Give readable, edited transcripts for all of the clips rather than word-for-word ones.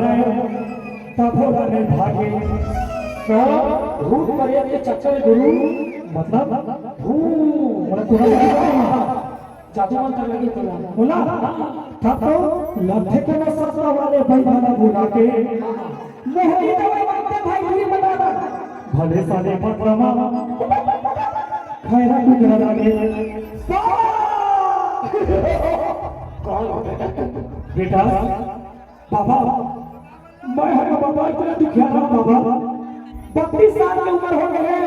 रहे तब नहीं भागे तो भूत परिया के चक्कर गुरु मतलब जादू मंत्र लगे बोला तब तो लट्ठे के न सस्ता वाले भाई वाला बुला के मोहनी दवाई मांगते भाई पूरी बता भले साले पत्रमा खैरा गुजरा लगे बेटा बाबा मैं बाबा इतना दुखिया रहा बाबा 32 साल की उम्र हो गए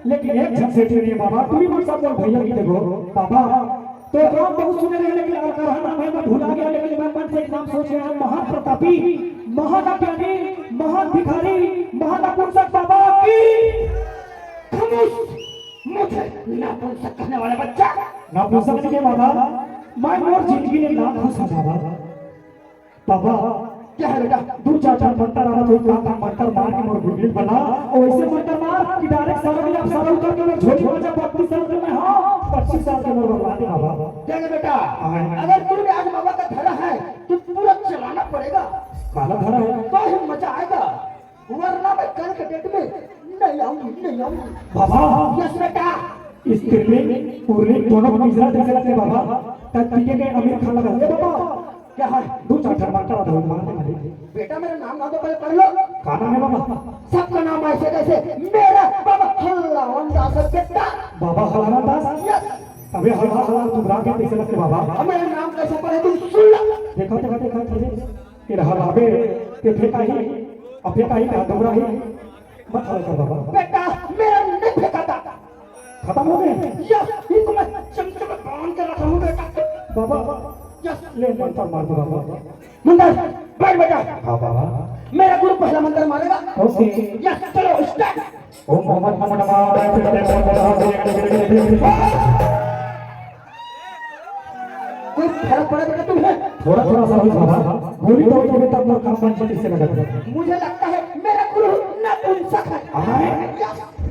लेकिन एक झक से नहीं बाबा तुम भी सब लोग भैया की देखो बाबा तो राम बहुत सुने रहे लेकिन अगर मैं भूला गया लेकिन मैं मन से एक नाम सोच रहा हूं महाप्रतापी महाज्ञानी महाभिखारी महानपुंसक बाबा की खामोश मुझे नपुंसक कहने वाला बच्चा नपुंसक के बाबा मैं मोर जिंदगी में ना खुश बाबा बाबा क्या है बेटा दो चार चार मंत्र आवा तो का मंत्र मार के मोर गुगली बना और ऐसे मंत्र मार कि डायरेक्ट सारा में सारा उतर के मोर झोली बजा 32 साल के मैं हां 25 साल के मोर बर्बाद है बाबा क्या है बेटा अगर तू आज बाबा का धरा है तो पूरा चलाना पड़ेगा काला धरा है तो ही मजा आएगा वरना मैं कल के डेट में नहीं आऊंगी बाबा यस बेटा इस तिरले पूरे दोनों मिजरा जैसे लगते बाबा तब पीके के अमीर खान लगा ए बाबा क्या है दो चार चार मारता रहा मारने बेटा मेरा नाम ना तो पहले पढ़ लो का नाम है बाबा सबका नाम ऐसे कैसे मेरा बाबा हल्लावन दास बेटा बाबा हल्लावन दास यस अबे हल्ला तुम रागे कैसे लगते बाबा मेरा नाम कैसे पढ़े तुम सुन लो देखो ये रहा अबे के फेंका ही अब फेंका ही का डबरा ही मत हल्ला बाबा बेटा मेरा नहीं फेंका था खत्म हो गए यस इनको मैं चमचम बांध के रखा हूं बेटा बाबा यस ले मंत्र मार दो बाबा मंत्र बैठ बेटा हां बाबा मेरा गुरु पहला मंत्र मारेगा ओके यस चलो स्टार्ट ओम मोहम्मद कोई फर्क पड़ा बेटा तुम्हें थोड़ा थोड़ा सा बाबा गोली तो तुम्हें तब लोग काम बन से लगा मुझे लगता है मेरा गुरु नपुंसक है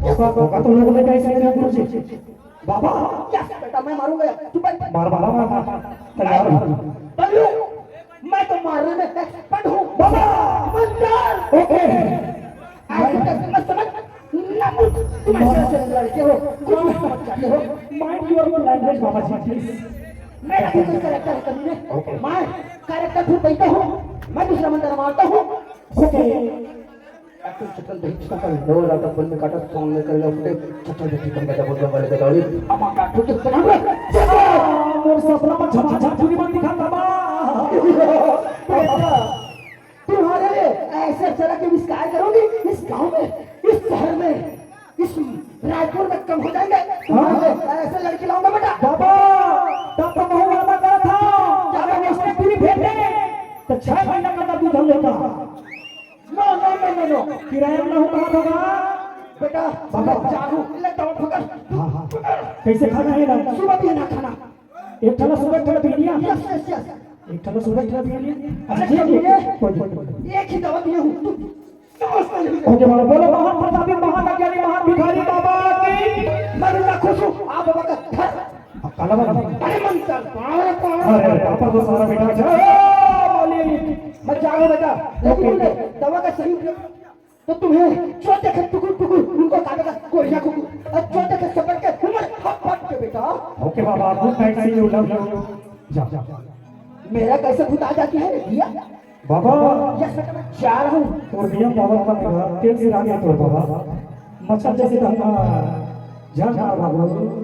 होगा तो लोगों ने कैसे मेरा गुरु जी बाबा क्या बेटा मैं मारूंगा तू मार मार तैयार बल्लू मैं तो मारने में एक्सपर्ट हूं बाबा मंत्र ओके आई मत समझ ना तुम ऐसे लड़के हो कुछ मत समझ जाते हो माइंड योर लैंग्वेज बाबा जी प्लीज मैं कोई कैरेक्टर करने मैं कैरेक्टर फिर बैठा हूं मैं दूसरा मंत्र मारता हूं ओके एक्टर चटल दही चटल दो रात बन में काटा सॉन्ग में कर लो फटे चटल दही कम बजा बोल वाले का गाड़ी अब का ठुक बना मोर सपना में झमा झम पूरी बन दिखा बाबा तुम्हारे ऐसे तरह के विस्तार करोगे इस गांव में इस शहर में इस रायपुर में कम हो जाएंगे तुम्हारे ऐसे लड़की लाऊंगा बेटा बाबा तब तो बहुत वादा करा था क्या मैं उसने पूरी भेजे तो 6 महीना का दूध हम लेता नो किराया ना होगा बेटा बाबा चाहूं ले तो फकर हां कैसे खाना है ना सुबह भी ना खाना एक थला सुबह थला पी लिया यस यस यस एक थला सुबह थला पी लिया अच्छा ये एक ही दवा दिया हूं ओके बाबा बोलो महाप्रतापी महाज्ञानी महाभिखारी बाबा की मैं ना खुश हूं आप बाबा का घर काला बाबा अरे मंत्र अरे पापा को सारा बेटा मैं जाऊंगा बेटा लेकिन दवा का सही तो तुम्हें छोटे के टुकुर टुकुर उनको काटेगा कोरिया को और छोटे के सपट के उमर हट के बेटा ओके बाबा good night see you love you जा मेरा कैसे भूत आ जाती है दिया बाबा यस बेटा मैं जा रहा हूं और दिया बाबा का तेल से आ गया तो बाबा मच्छर जैसे धंधा जा बाबा